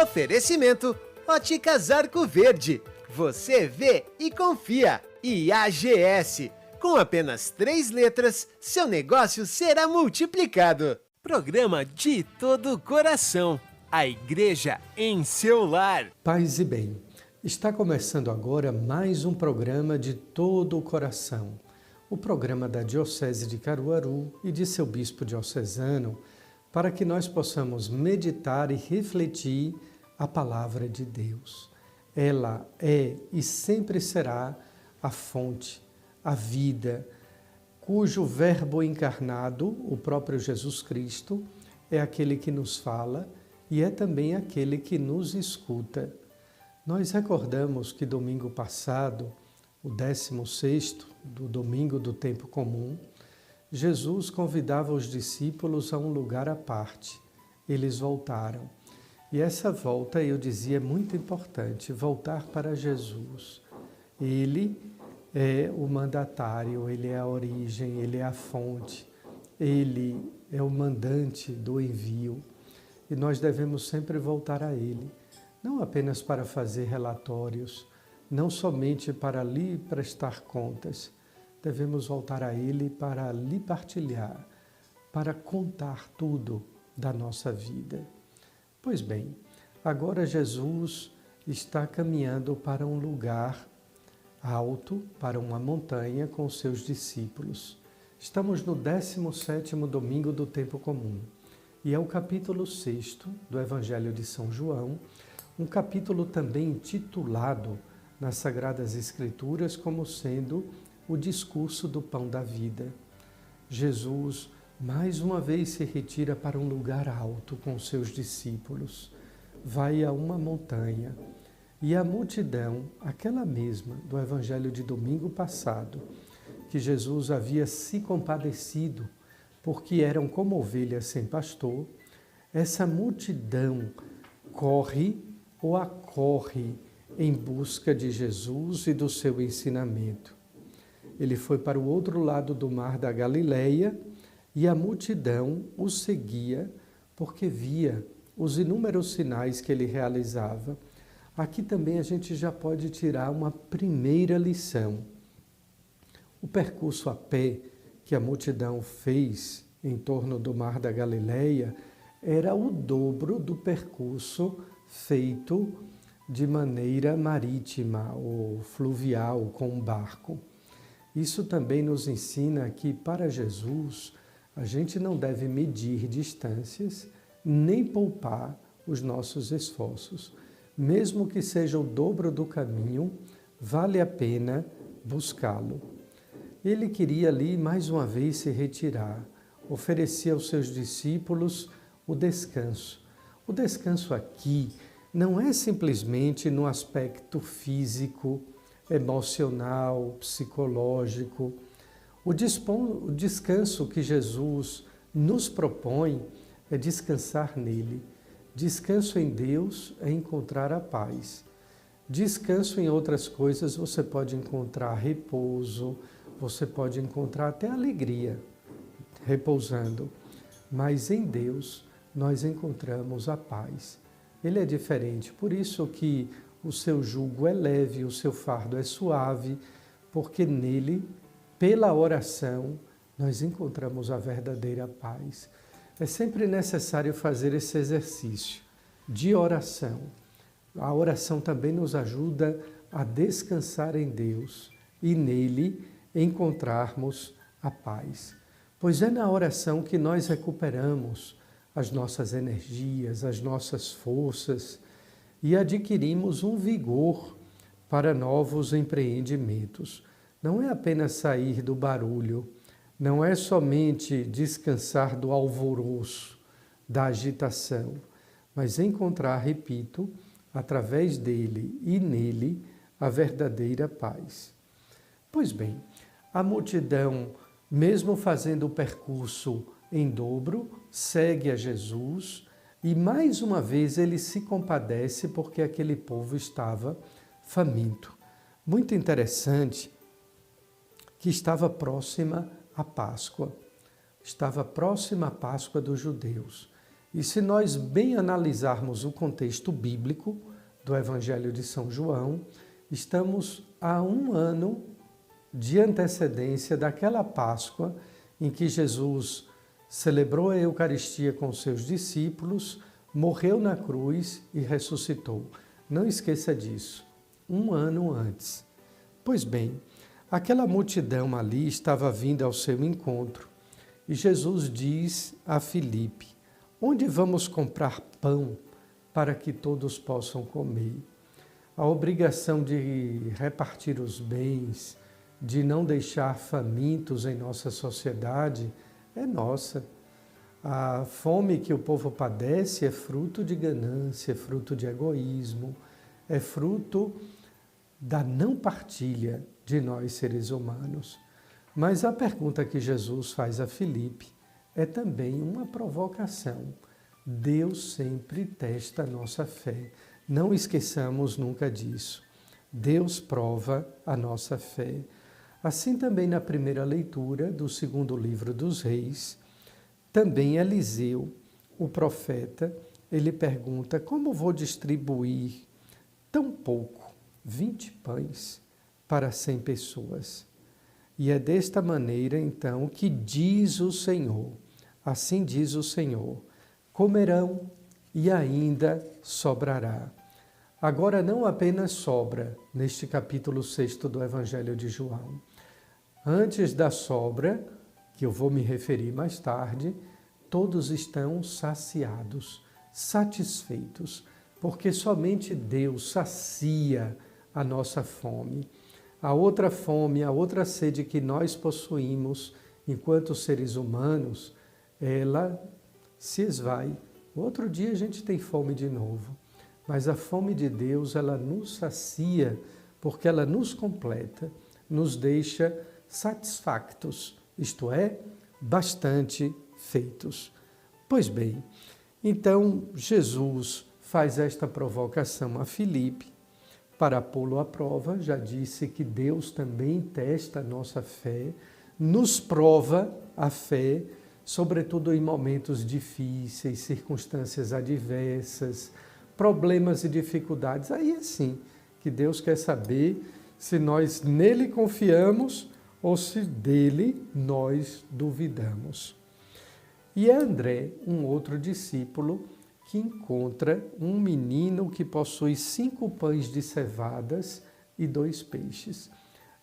Oferecimento Óticas Arco Verde. Você vê e confia. E AGS. Com apenas 3 letras, seu negócio será multiplicado. Programa de todo o coração. A igreja em seu lar. Paz e bem. Está começando agora mais um programa de todo o coração. O programa da Diocese de Caruaru e de seu bispo diocesano, para que nós possamos meditar e refletir a palavra de Deus. Ela é e sempre será a fonte, a vida, cujo Verbo encarnado, o próprio Jesus Cristo, é aquele que nos fala e é também aquele que nos escuta. Nós recordamos que domingo passado, o 16º do domingo do tempo comum, Jesus convidava os discípulos a um lugar à parte. Eles voltaram. E essa volta, eu dizia, é muito importante, voltar para Jesus. Ele é o mandatário, ele é a origem, ele é a fonte, ele é o mandante do envio. E nós devemos sempre voltar a ele, não apenas para fazer relatórios, não somente para lhe prestar contas. Devemos voltar a ele para lhe partilhar, para contar tudo da nossa vida. Pois bem, agora Jesus está caminhando para um lugar alto, para uma montanha com seus discípulos. Estamos no 17º domingo do tempo comum e é o capítulo 6º do Evangelho de São João, um capítulo também intitulado nas Sagradas Escrituras como sendo o discurso do pão da vida. Jesus mais uma vez se retira para um lugar alto com seus discípulos, vai a uma montanha e a multidão, aquela mesma do Evangelho de domingo passado, que Jesus havia se compadecido porque eram como ovelhas sem pastor, essa multidão corre ou acorre em busca de Jesus e do seu ensinamento. Ele foi para o outro lado do mar da Galileia e a multidão o seguia porque via os inúmeros sinais que ele realizava. Aqui também a gente já pode tirar uma primeira lição. O percurso a pé que a multidão fez em torno do mar da Galileia era o dobro do percurso feito de maneira marítima ou fluvial com um barco. Isso também nos ensina que para Jesus a gente não deve medir distâncias nem poupar os nossos esforços. Mesmo que seja o dobro do caminho, vale a pena buscá-lo. Ele queria ali mais uma vez se retirar, oferecia aos seus discípulos o descanso. O descanso aqui não é simplesmente no aspecto físico, emocional, psicológico. O descanso que Jesus nos propõe é descansar nele. Descanso em Deus é encontrar a paz. Descanso em outras coisas você pode encontrar repouso, você pode encontrar até alegria repousando. Mas em Deus nós encontramos a paz. Ele é diferente, por isso que o seu jugo é leve, o seu fardo é suave, porque nele, pela oração, nós encontramos a verdadeira paz. É sempre necessário fazer esse exercício de oração. A oração também nos ajuda a descansar em Deus e nele encontrarmos a paz. Pois é na oração que nós recuperamos as nossas energias, as nossas forças e adquirimos um vigor para novos empreendimentos. Não é apenas sair do barulho, não é somente descansar do alvoroço, da agitação, mas encontrar, repito, através dele e nele, a verdadeira paz. Pois bem, a multidão, mesmo fazendo o percurso em dobro, segue a Jesus e mais uma vez ele se compadece porque aquele povo estava faminto. Muito interessante que estava próxima a Páscoa. Estava próxima a Páscoa dos judeus. E se nós bem analisarmos o contexto bíblico do Evangelho de São João, estamos a 1 ano de antecedência daquela Páscoa em que Jesus celebrou a Eucaristia com seus discípulos, morreu na cruz e ressuscitou. Não esqueça disso, 1 ano antes. Pois bem, aquela multidão ali estava vindo ao seu encontro e Jesus diz a Filipe: onde vamos comprar pão para que todos possam comer? A obrigação de repartir os bens, de não deixar famintos em nossa sociedade, é nossa. A fome que o povo padece é fruto de ganância, é fruto de egoísmo, é fruto da não partilha de nós seres humanos. Mas a pergunta que Jesus faz a Filipe é também uma provocação. Deus sempre testa a nossa fé. Não esqueçamos nunca disso. Deus prova a nossa fé. Assim também na primeira leitura do 2º livro dos Reis, também Eliseu, o profeta, ele pergunta: como vou distribuir tão pouco, 20 pães, para 100 pessoas? E é desta maneira, então, que diz o Senhor, assim diz o Senhor: comerão e ainda sobrará. Agora não apenas sobra, neste capítulo 6 do Evangelho de João. Antes da sobra, que eu vou me referir mais tarde, todos estão saciados, satisfeitos, porque somente Deus sacia a nossa fome. A outra fome, a outra sede que nós possuímos enquanto seres humanos, ela se esvai. Outro dia a gente tem fome de novo, mas a fome de Deus, ela nos sacia, porque ela nos completa, nos deixa satisfactos, isto é, bastante feitos. Pois bem, então Jesus faz esta provocação a Filipe para pô-lo à prova. Já disse que Deus também testa a nossa fé, nos prova a fé, sobretudo em momentos difíceis, circunstâncias adversas, problemas e dificuldades. Aí é sim que Deus quer saber se nós nele confiamos ou se dele nós duvidamos. E é André, um outro discípulo, que encontra um menino que possui 5 pães de cevadas e 2 peixes.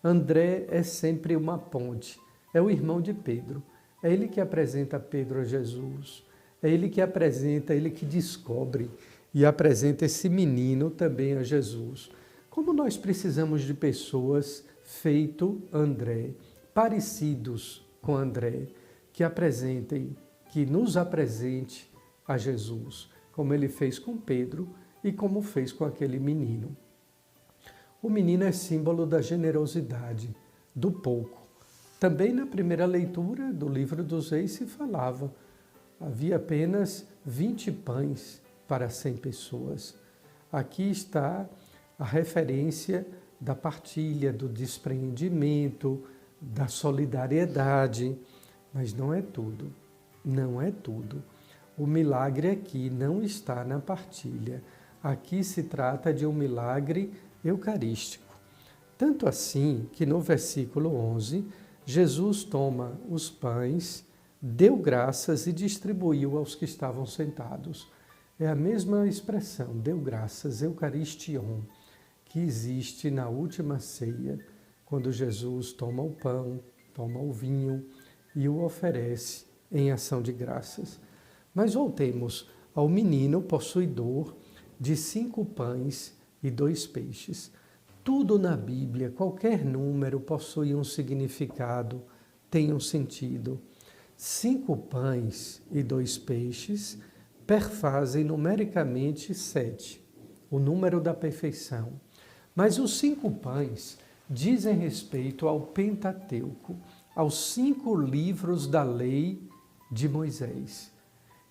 André é sempre uma ponte, é o irmão de Pedro. É ele que apresenta Pedro a Jesus, é ele que apresenta, ele que descobre e apresenta esse menino também a Jesus. Como nós precisamos de pessoas feito André, parecidos com André, que apresentem, que nos apresente a Jesus, como ele fez com Pedro e como fez com aquele menino. O menino é símbolo da generosidade, do pouco. Também na primeira leitura do livro dos Reis se falava, havia apenas 20 pães para 100 pessoas. Aqui está a referência da partilha, do despreendimento, da solidariedade, mas não é tudo, não é tudo. O milagre aqui não está na partilha, aqui se trata de um milagre eucarístico. Tanto assim que no versículo 11, Jesus toma os pães, deu graças e distribuiu aos que estavam sentados. É a mesma expressão, deu graças, eucaristion, que existe na última ceia, quando Jesus toma o pão, toma o vinho e o oferece em ação de graças. Mas voltemos ao menino possuidor de 5 pães e 2 peixes. Tudo na Bíblia, qualquer número possui um significado, tem um sentido. 5 pães e 2 peixes perfazem numericamente 7, o número da perfeição. Mas os 5 pães dizem respeito ao Pentateuco, aos 5 livros da lei de Moisés.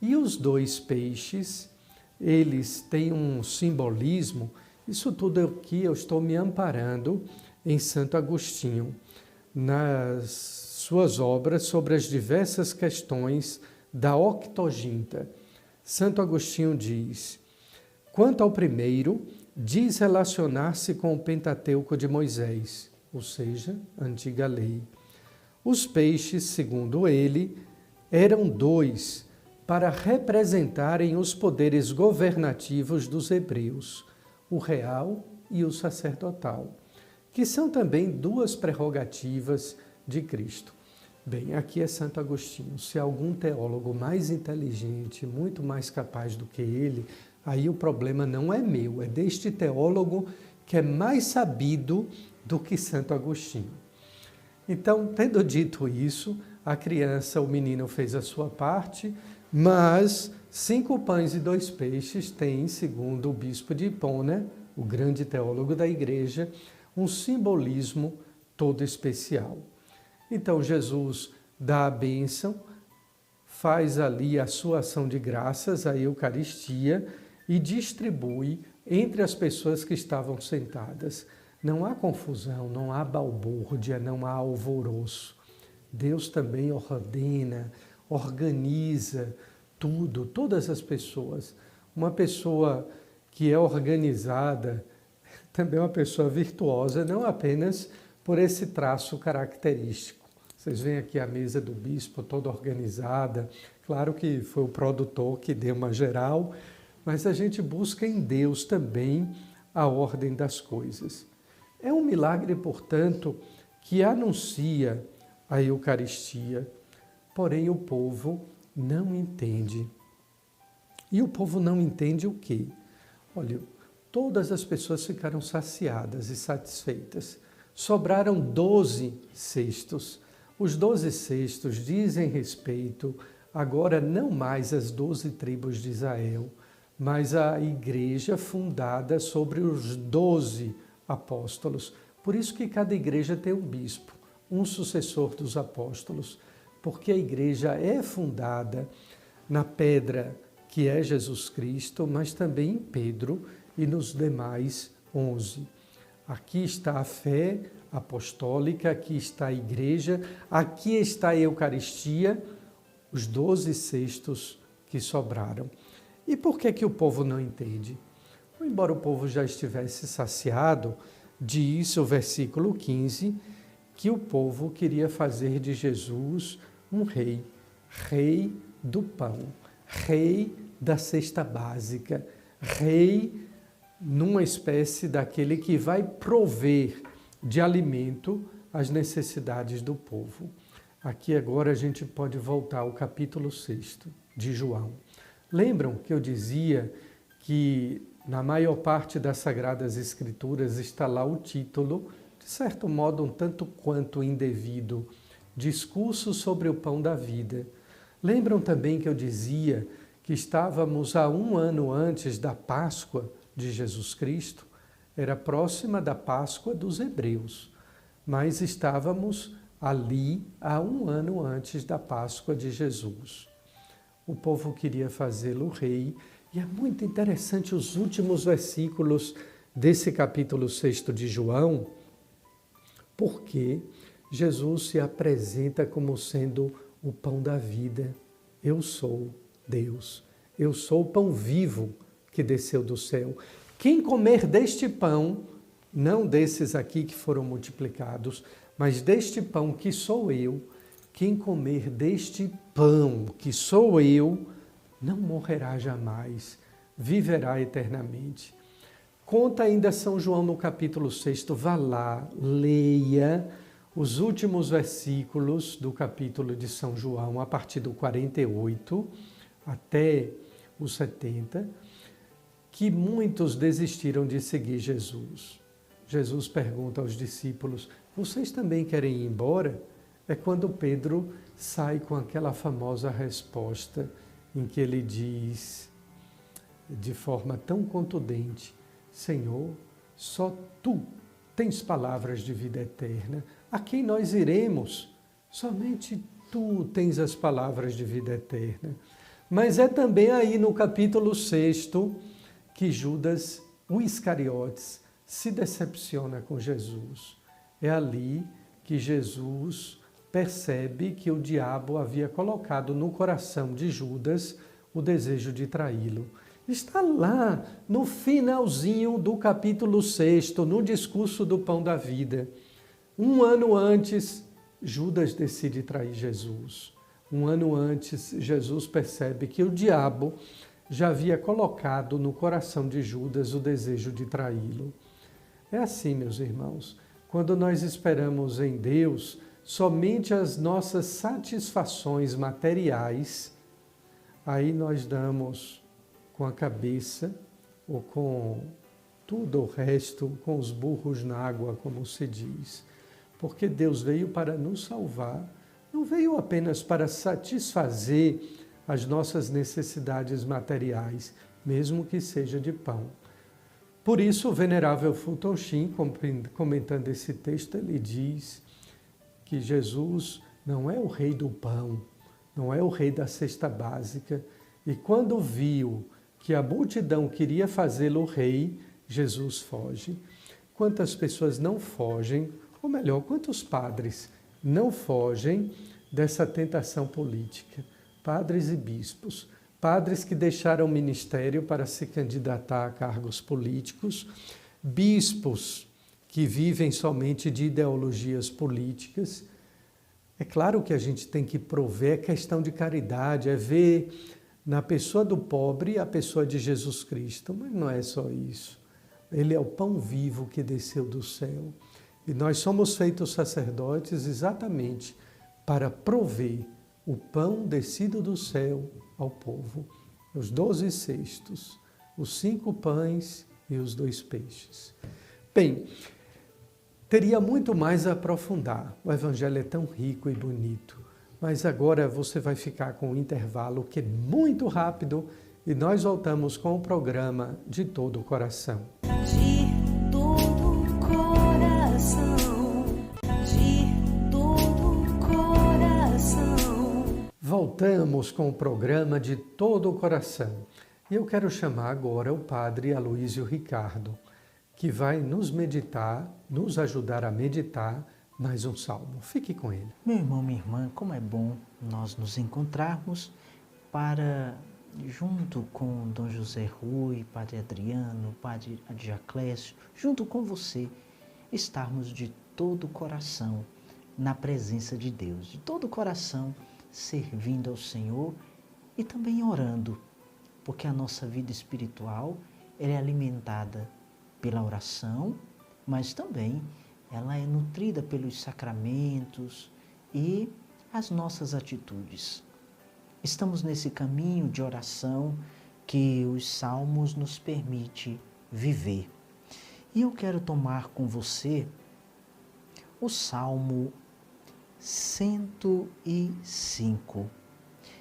E os 2 peixes, eles têm um simbolismo. Isso tudo aqui eu estou me amparando em Santo Agostinho, nas suas obras sobre as diversas questões da Octoginta. Santo Agostinho diz: quanto ao primeiro, diz relacionar-se com o Pentateuco de Moisés, ou seja, a antiga lei. Os peixes, segundo ele, eram dois, para representarem os poderes governativos dos hebreus, o real e o sacerdotal, que são também duas prerrogativas de Cristo. Bem, aqui é Santo Agostinho. Se algum teólogo mais inteligente, muito mais capaz do que ele, aí o problema não é meu, é deste teólogo que é mais sabido do que Santo Agostinho. Então, tendo dito isso, a criança, o menino fez a sua parte, mas 5 pães e 2 peixes têm, segundo o bispo de Hipona, o grande teólogo da igreja, um simbolismo todo especial. Então Jesus dá a bênção, faz ali a sua ação de graças, a Eucaristia, e distribui entre as pessoas que estavam sentadas. Não há confusão, não há balbúrdia, não há alvoroço. Deus também ordena, organiza tudo, todas as pessoas. Uma pessoa que é organizada também é uma pessoa virtuosa, não apenas por esse traço característico. Vocês veem aqui a mesa do bispo toda organizada. Claro que foi o produtor que deu uma geral, mas a gente busca em Deus também a ordem das coisas. É um milagre, portanto, que anuncia a Eucaristia, porém o povo não entende. E o povo não entende o quê? Olha, todas as pessoas ficaram saciadas e satisfeitas. Sobraram 12 cestos. Os 12 cestos dizem respeito agora não mais às 12 tribos de Israel, mas à igreja fundada sobre os 12 apóstolos. Por isso que cada igreja tem um bispo, um sucessor dos apóstolos, porque a igreja é fundada na pedra que é Jesus Cristo, mas também em Pedro e nos demais 11. Aqui está a fé apostólica, aqui está a igreja, aqui está a Eucaristia, os 12 cestos que sobraram. E por que o povo não entende? Embora o povo já estivesse saciado, diz o versículo 15, que o povo queria fazer de Jesus um rei, rei do pão, rei da cesta básica, rei numa espécie daquele que vai prover de alimento as necessidades do povo. Aqui agora a gente pode voltar ao capítulo 6 de João. Lembram que eu dizia que na maior parte das Sagradas Escrituras está lá o título, de certo modo um tanto quanto indevido, Discurso sobre o Pão da Vida. Lembram também que eu dizia que estávamos há 1 ano antes da Páscoa de Jesus Cristo? Era próxima da Páscoa dos hebreus, mas estávamos ali há 1 ano antes da Páscoa de Jesus. O povo queria fazê-lo rei, e é muito interessante os últimos versículos desse capítulo 6 de João, porque Jesus se apresenta como sendo o pão da vida. Eu sou Deus, eu sou o pão vivo que desceu do céu. Quem comer deste pão, não desses aqui que foram multiplicados, mas deste pão que sou eu, quem comer deste pão que sou eu, não morrerá jamais, viverá eternamente. Conta ainda São João no capítulo 6, vá lá, leia os últimos versículos do capítulo de São João, a partir do 48 até o 70, que muitos desistiram de seguir Jesus. Jesus pergunta aos discípulos, vocês também querem ir embora? É quando Pedro sai com aquela famosa resposta em que ele diz, de forma tão contundente, Senhor, só Tu tens palavras de vida eterna. A quem nós iremos? Somente Tu tens as palavras de vida eterna. Mas é também aí no capítulo 6 que Judas, o Iscariotes, se decepciona com Jesus. É ali que Jesus percebe que o diabo havia colocado no coração de Judas o desejo de traí-lo. Está lá no finalzinho do capítulo 6, no discurso do Pão da Vida. Um ano antes, Judas decide trair Jesus. Um ano antes, Jesus percebe que o diabo já havia colocado no coração de Judas o desejo de traí-lo. É assim, meus irmãos, quando nós esperamos em Deus somente as nossas satisfações materiais, aí nós damos com a cabeça ou com tudo o resto, com os burros na água, como se diz. Porque Deus veio para nos salvar, não veio apenas para satisfazer as nossas necessidades materiais, mesmo que seja de pão. Por isso, o venerável Fulton Sheen, comentando esse texto, ele diz que Jesus não é o rei do pão, não é o rei da cesta básica. E quando viu que a multidão queria fazê-lo rei, Jesus foge. Quantas pessoas não fogem, ou melhor, quantos padres não fogem dessa tentação política? Padres e bispos, padres que deixaram o ministério para se candidatar a cargos políticos, bispos que vivem somente de ideologias políticas. É claro que a gente tem que prover, é questão de caridade, é ver na pessoa do pobre a pessoa de Jesus Cristo, mas não é só isso. Ele é o pão vivo que desceu do céu. E nós somos feitos sacerdotes exatamente para prover o pão descido do céu ao povo. Os 12 cestos, os 5 pães e os 2 peixes. Bem, teria muito mais a aprofundar. O Evangelho é tão rico e bonito. Mas agora você vai ficar com um intervalo que é muito rápido e nós voltamos com o programa De Todo o Coração. De todo o coração, de todo o coração. Voltamos com o programa De Todo o Coração. E eu quero chamar agora o Padre Aloísio Ricardo, que vai nos ajudar a meditar mais um salmo. Fique com ele. Meu irmão, minha irmã, como é bom nós nos encontrarmos para, junto com Dom José Rui, Padre Adriano, Padre Adiaclésio, junto com você, estarmos de todo o coração na presença de Deus, de todo o coração servindo ao Senhor e também orando, porque a nossa vida espiritual ela é alimentada pela oração, mas também ela é nutrida pelos sacramentos e as nossas atitudes. Estamos nesse caminho de oração que os salmos nos permitem viver. E eu quero tomar com você o Salmo 105.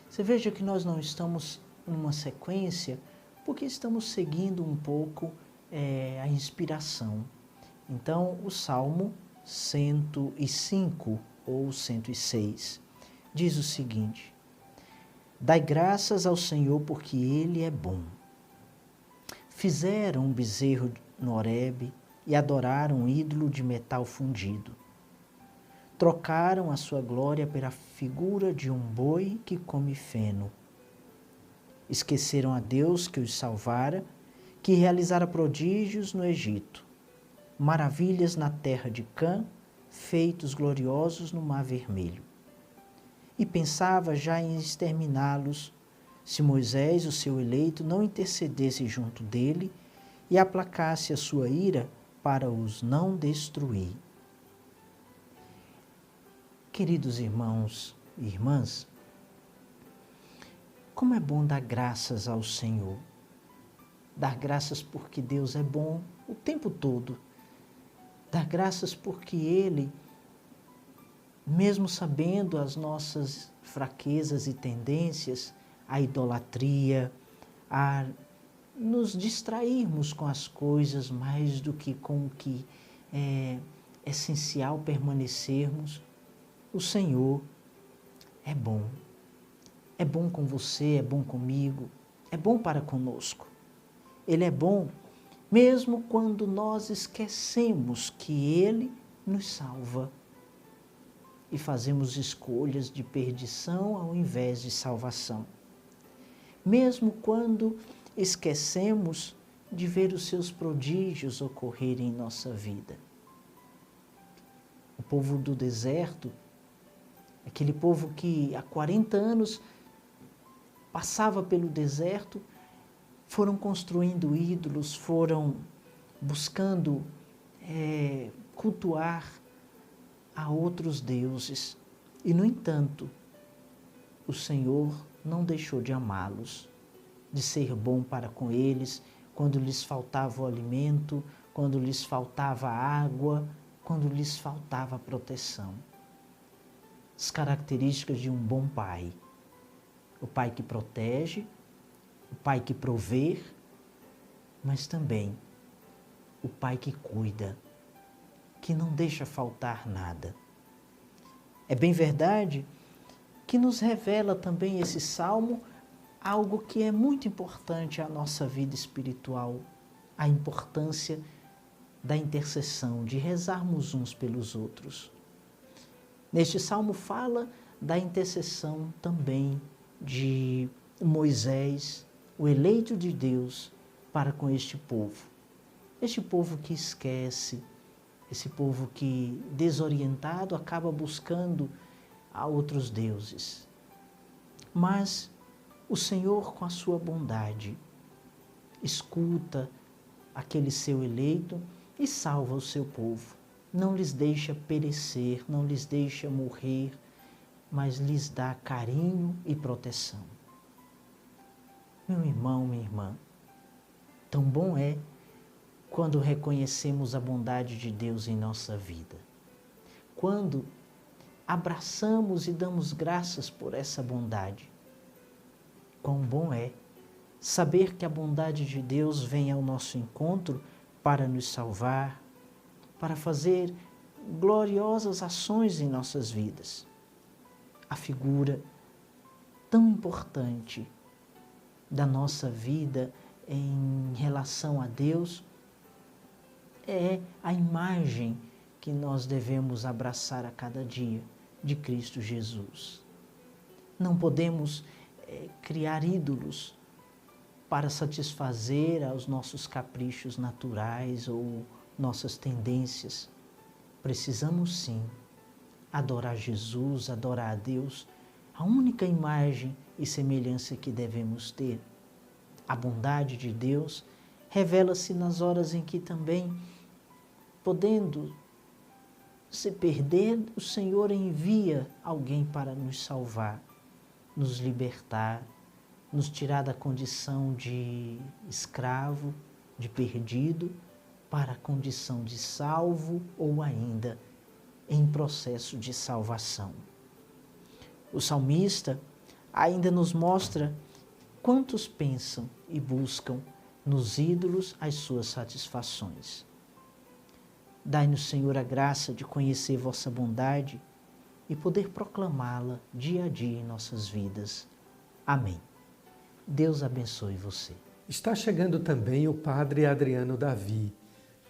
Você veja que nós não estamos numa sequência, porque estamos seguindo um pouco a inspiração. Então, o Salmo 105 ou 106 diz o seguinte: Dai graças ao Senhor porque Ele é bom. Fizeram um bezerro no Horebe e adoraram um ídolo de metal fundido. Trocaram a sua glória pela figura de um boi que come feno. Esqueceram a Deus que os salvara, que realizara prodígios no Egito, maravilhas na terra de Cã, feitos gloriosos no Mar Vermelho. E pensava já em exterminá-los, se Moisés, o seu eleito, não intercedesse junto dele e aplacasse a sua ira para os não destruir. Queridos irmãos e irmãs, como é bom dar graças ao Senhor. Dar graças porque Deus é bom o tempo todo. Dar graças porque Ele, mesmo sabendo as nossas fraquezas e tendências, a idolatria, a nos distrairmos com as coisas mais do que com o que é essencial permanecermos, o Senhor é bom. É bom com você, é bom comigo, é bom para conosco. Ele é bom mesmo quando nós esquecemos que Ele nos salva e fazemos escolhas de perdição ao invés de salvação. mesmo quando esquecemos de ver os seus prodígios ocorrerem em nossa vida. O povo do deserto, aquele povo que há 40 anos passava pelo deserto, foram construindo ídolos, foram buscando cultuar a outros deuses. E, no entanto, o Senhor não deixou de amá-los, de ser bom para com eles, quando lhes faltava o alimento, quando lhes faltava água, quando lhes faltava proteção. As características de um bom pai. O pai que protege, o pai que provê, mas também o pai que cuida, que não deixa faltar nada. É bem verdade que nos revela também esse salmo algo que é muito importante à nossa vida espiritual, a importância da intercessão, de rezarmos uns pelos outros. Neste salmo fala da intercessão também de Moisés, o eleito de Deus, para com este povo que esquece, esse povo que, desorientado, acaba buscando a outros deuses. Mas o Senhor, com a sua bondade, escuta aquele seu eleito e salva o seu povo. Não lhes deixa perecer, não lhes deixa morrer, mas lhes dá carinho e proteção. Meu irmão, minha irmã, tão bom é quando reconhecemos a bondade de Deus em nossa vida. Quando abraçamos e damos graças por essa bondade. Quão bom é saber que a bondade de Deus vem ao nosso encontro para nos salvar, para fazer gloriosas ações em nossas vidas. A figura tão importante da nossa vida em relação a Deus é a imagem que nós devemos abraçar a cada dia de Cristo Jesus. Não podemos criar ídolos para satisfazer aos nossos caprichos naturais ou nossas tendências. Precisamos sim adorar Jesus, adorar a Deus, a única imagem e semelhança que devemos ter. A bondade de Deus revela-se nas horas em que também, podendo se perder, o Senhor envia alguém para nos salvar, nos libertar, nos tirar da condição de escravo, de perdido, para a condição de salvo ou ainda em processo de salvação. O salmista ainda nos mostra quantos pensam e buscam nos ídolos as suas satisfações. Dai-nos, Senhor, a graça de conhecer vossa bondade e poder proclamá-la dia a dia em nossas vidas. Amém. Deus abençoe você. Está chegando também o Padre Adriano Davi,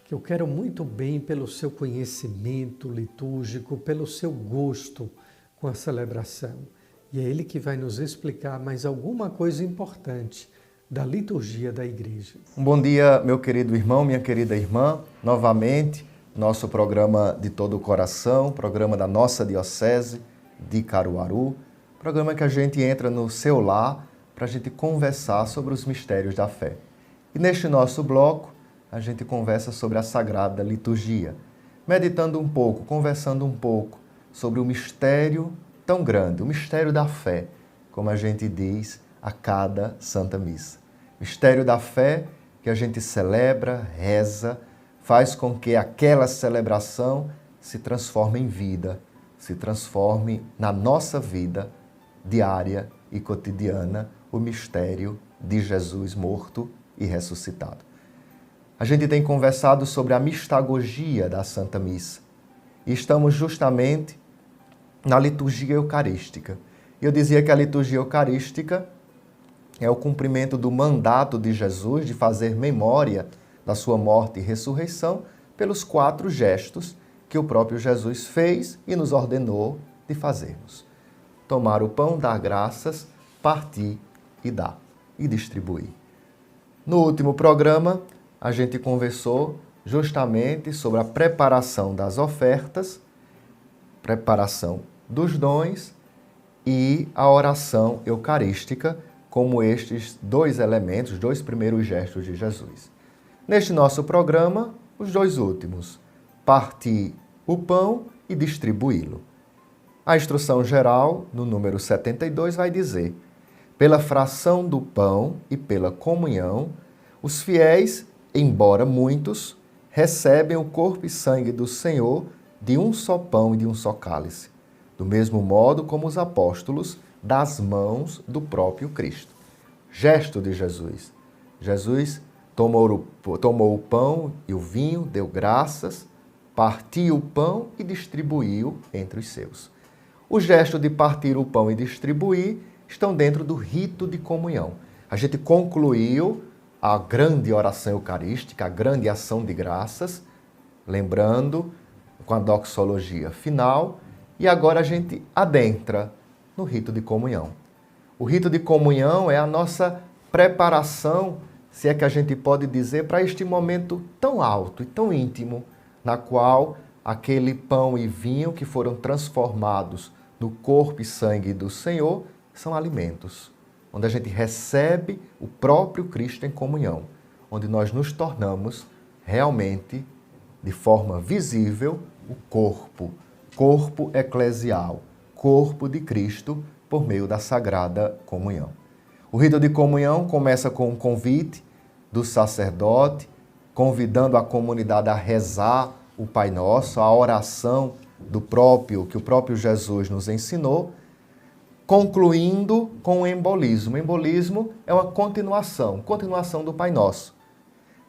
que eu quero muito bem pelo seu conhecimento litúrgico, pelo seu gosto com a celebração. E é ele que vai nos explicar mais alguma coisa importante da liturgia da Igreja. Um bom dia, meu querido irmão, minha querida irmã. Novamente, nosso programa de todo o coração, programa da nossa Diocese de Caruaru, programa que a gente entra no seu lar para a gente conversar sobre os mistérios da fé. E neste nosso bloco, a gente conversa sobre a Sagrada Liturgia, meditando um pouco, conversando um pouco sobre o mistério tão grande, o mistério da fé, como a gente diz a cada Santa Missa. Mistério da fé que a gente celebra, reza, faz com que aquela celebração se transforme em vida, se transforme na nossa vida diária e cotidiana, o mistério de Jesus morto e ressuscitado. A gente tem conversado sobre a mistagogia da Santa Missa e estamos justamente na liturgia eucarística. Eu dizia que a liturgia eucarística é o cumprimento do mandato de Jesus de fazer memória da sua morte e ressurreição pelos 4 gestos que o próprio Jesus fez e nos ordenou de fazermos. Tomar o pão, dar graças, partir e dar. e distribuir. No último programa, a gente conversou justamente sobre a preparação das ofertas, preparação dos dons e a oração eucarística, como estes dois elementos, os dois primeiros gestos de Jesus. Neste nosso programa, os dois últimos, partir o pão e distribuí-lo. A instrução geral, no número 72, vai dizer: pela fração do pão e pela comunhão, os fiéis, embora muitos, recebem o corpo e sangue do Senhor de um só pão e de um só cálice, do mesmo modo como os apóstolos das mãos do próprio Cristo. Gesto de Jesus. Jesus tomou o pão e o vinho, deu graças, partiu o pão e distribuiu entre os seus. O gesto de partir o pão e distribuir estão dentro do rito de comunhão. A gente concluiu a grande oração eucarística, a grande ação de graças, lembrando com a doxologia final, e agora a gente adentra no rito de comunhão. O rito de comunhão é a nossa preparação, se é que a gente pode dizer, para este momento tão alto e tão íntimo, na qual aquele pão e vinho que foram transformados no corpo e sangue do Senhor são alimentos, onde a gente recebe o próprio Cristo em comunhão, onde nós nos tornamos realmente, de forma visível, o corpo eclesial, corpo de Cristo por meio da Sagrada Comunhão. O rito de comunhão começa com um convite do sacerdote, convidando a comunidade a rezar o Pai Nosso, a oração que o próprio Jesus nos ensinou, concluindo com o embolismo. O embolismo é uma continuação do Pai Nosso.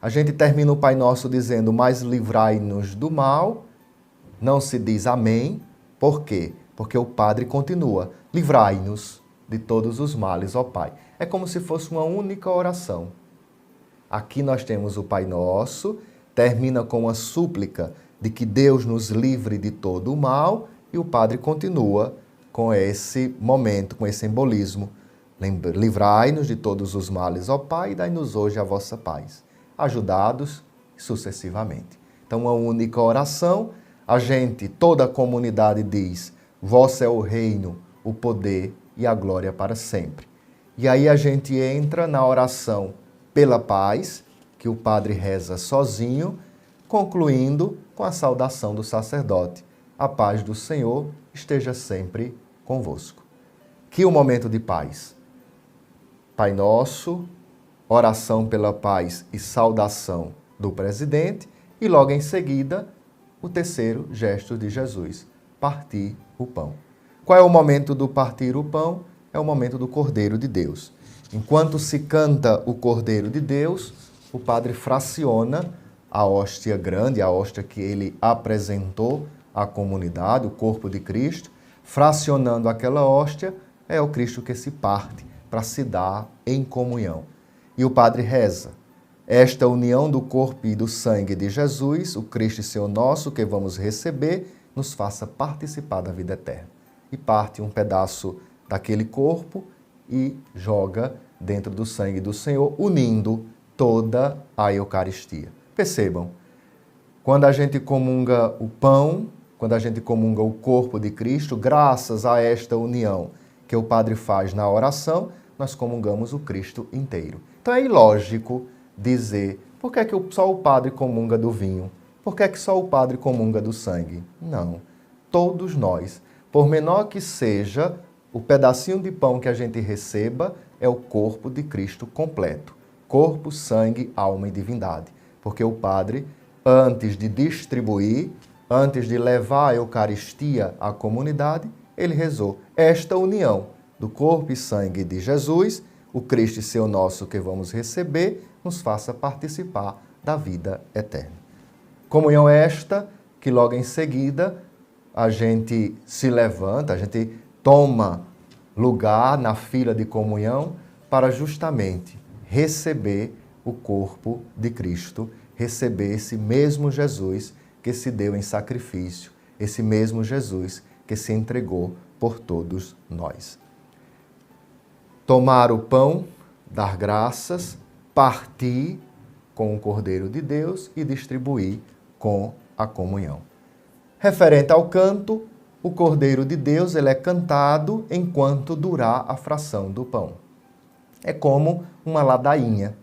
A gente termina o Pai Nosso dizendo: mas livrai-nos do mal. Não se diz amém. Por quê? Porque o Padre continua: livrai-nos de todos os males, ó Pai. É como se fosse uma única oração. Aqui nós temos o Pai Nosso, termina com uma súplica de que Deus nos livre de todo o mal, e o Padre continua com esse momento, com esse embolismo: livrai-nos de todos os males, ó Pai, e dai-nos hoje a vossa paz. Ajudados sucessivamente. Então, uma única oração, toda a comunidade diz: vosso é o reino, o poder e a glória para sempre. E aí a gente entra na oração pela paz, que o Padre reza sozinho, concluindo com a saudação do sacerdote: a paz do Senhor esteja sempre convosco. Que o momento de paz. Pai Nosso, oração pela paz e saudação do presidente, e logo em seguida o terceiro gesto de Jesus: partir o pão. Qual é o momento do partir o pão? É o momento do Cordeiro de Deus. Enquanto se canta o Cordeiro de Deus, o Padre fraciona a hóstia grande, a hóstia que ele apresentou à comunidade, o corpo de Cristo. Fracionando aquela hóstia, é o Cristo que se parte para se dar em comunhão. E o Padre reza: esta união do corpo e do sangue de Jesus, o Cristo e Senhor nosso, que vamos receber, nos faça participar da vida eterna. E parte um pedaço daquele corpo e joga dentro do sangue do Senhor, unindo toda a Eucaristia. Percebam, quando a gente comunga o pão, quando a gente comunga o corpo de Cristo, graças a esta união que o Padre faz na oração, nós comungamos o Cristo inteiro. Então é ilógico dizer: por que é que só o Padre comunga do vinho? Por que é que só o Padre comunga do sangue? Não. Todos nós, por menor que seja o pedacinho de pão que a gente receba, é o corpo de Cristo completo. Corpo, sangue, alma e divindade. Porque o Padre, antes de distribuir, antes de levar a Eucaristia à comunidade, ele rezou: esta união do corpo e sangue de Jesus, o Cristo e Senhor nosso que vamos receber, nos faça participar da vida eterna. Comunhão esta que logo em seguida a gente se levanta, a gente toma lugar na fila de comunhão para justamente receber o corpo de Cristo, receber esse mesmo Jesus que se deu em sacrifício, esse mesmo Jesus que se entregou por todos nós. Tomar o pão dar graças, partir com o Cordeiro de Deus e distribuir com a comunhão. Referente ao canto, o Cordeiro de Deus ele é cantado enquanto durar a fração do pão. É como uma ladainha.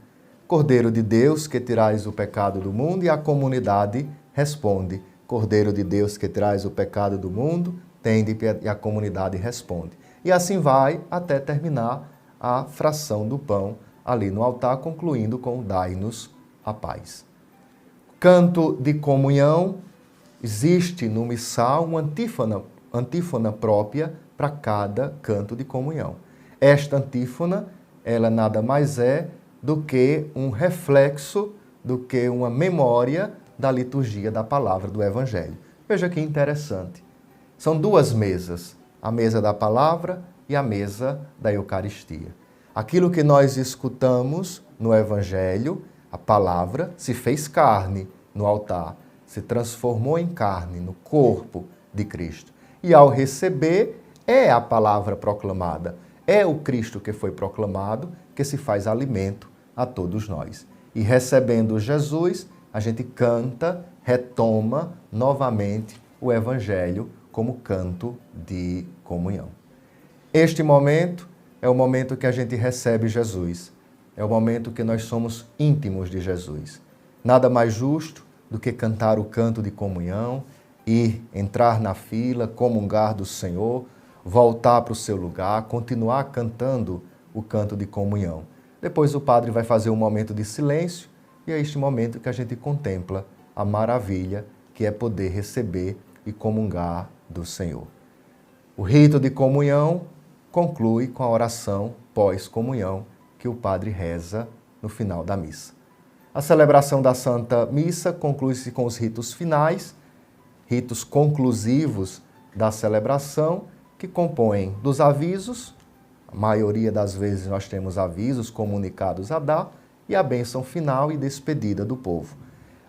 Cordeiro de Deus, que tirais o pecado do mundo, e a comunidade responde. Cordeiro de Deus, que tirais o pecado do mundo, tende, e a comunidade responde. E assim vai até terminar a fração do pão ali no altar, concluindo com dai-nos a paz. Canto de comunhão, existe no missal uma antífona própria para cada canto de comunhão. Esta antífona, ela nada mais é do que um reflexo, do que uma memória da liturgia da palavra do Evangelho. Veja que interessante. São duas mesas, a mesa da palavra e a mesa da Eucaristia. Aquilo que nós escutamos no Evangelho, a palavra se fez carne no altar, se transformou em carne no corpo de Cristo. E ao receber, é a palavra proclamada, é o Cristo que foi proclamado, que se faz alimento a todos nós. E recebendo Jesus, a gente canta, retoma novamente o Evangelho como canto de comunhão. Este momento é o momento que a gente recebe Jesus. É o momento que nós somos íntimos de Jesus. Nada mais justo do que cantar o canto de comunhão, ir, entrar na fila, comungar do Senhor, voltar para o seu lugar, continuar cantando o canto de comunhão. Depois o padre vai fazer um momento de silêncio e é este momento que a gente contempla a maravilha que é poder receber e comungar do Senhor. O rito de comunhão conclui com a oração pós-comunhão que o padre reza no final da missa. A celebração da Santa Missa conclui-se com os ritos finais, ritos conclusivos da celebração, que compõem dos avisos, a maioria das vezes nós temos avisos comunicados a dar, e a bênção final e despedida do povo.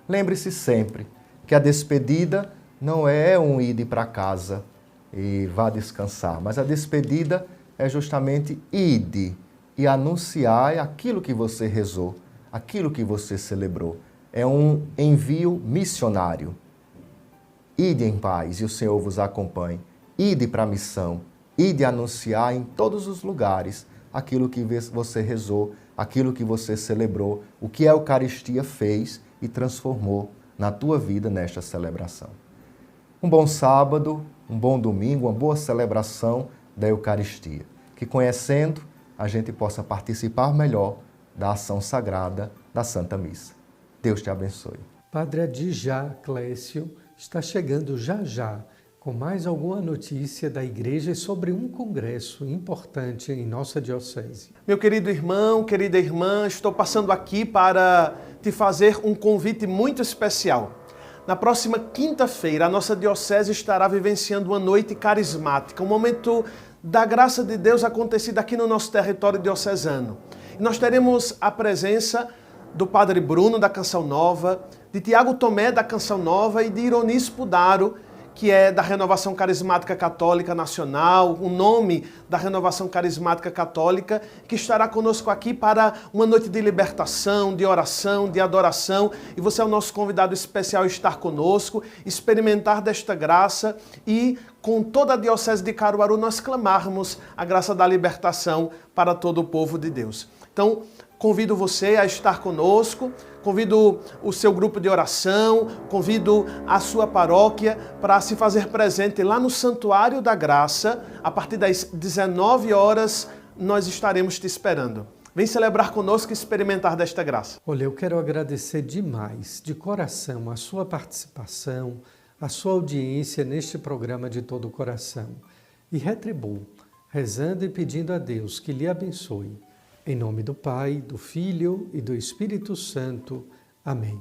Lembre-se sempre que a despedida não é um ide para casa e vá descansar, mas a despedida é justamente ide e anunciar aquilo que você rezou, aquilo que você celebrou. É um envio missionário. Ide em paz e o Senhor vos acompanhe. Ide para a missão. Ide anunciar em todos os lugares aquilo que você rezou, aquilo que você celebrou, o que a Eucaristia fez e transformou na tua vida nesta celebração. Um bom sábado, um bom domingo, uma boa celebração da Eucaristia. Que conhecendo, a gente possa participar melhor da ação sagrada da Santa Missa. Deus te abençoe. Padre Adijá Clécio está chegando já com mais alguma notícia da Igreja sobre um congresso importante em nossa diocese. Meu querido irmão, querida irmã, estou passando aqui para te fazer um convite muito especial. Na próxima quinta-feira, a nossa diocese estará vivenciando uma noite carismática, um momento da graça de Deus acontecida aqui no nosso território diocesano. E nós teremos a presença do Padre Bruno, da Canção Nova, de Tiago Tomé, da Canção Nova, e de Ironis Pudaro, que é da Renovação Carismática Católica Nacional, o nome da Renovação Carismática Católica, que estará conosco aqui para uma noite de libertação, de oração, de adoração. E você é o nosso convidado especial a estar conosco, experimentar desta graça e, com toda a Diocese de Caruaru, nós clamarmos a graça da libertação para todo o povo de Deus. Então, convido você a estar conosco, convido o seu grupo de oração, convido a sua paróquia para se fazer presente lá no Santuário da Graça. A partir das 19 horas, nós estaremos te esperando. Vem celebrar conosco e experimentar desta graça. Olha, eu quero agradecer demais, de coração, a sua participação, a sua audiência neste programa de todo o coração. E retribuo, rezando e pedindo a Deus que lhe abençoe. Em nome do Pai, do Filho e do Espírito Santo. Amém.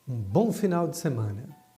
Um bom final de semana.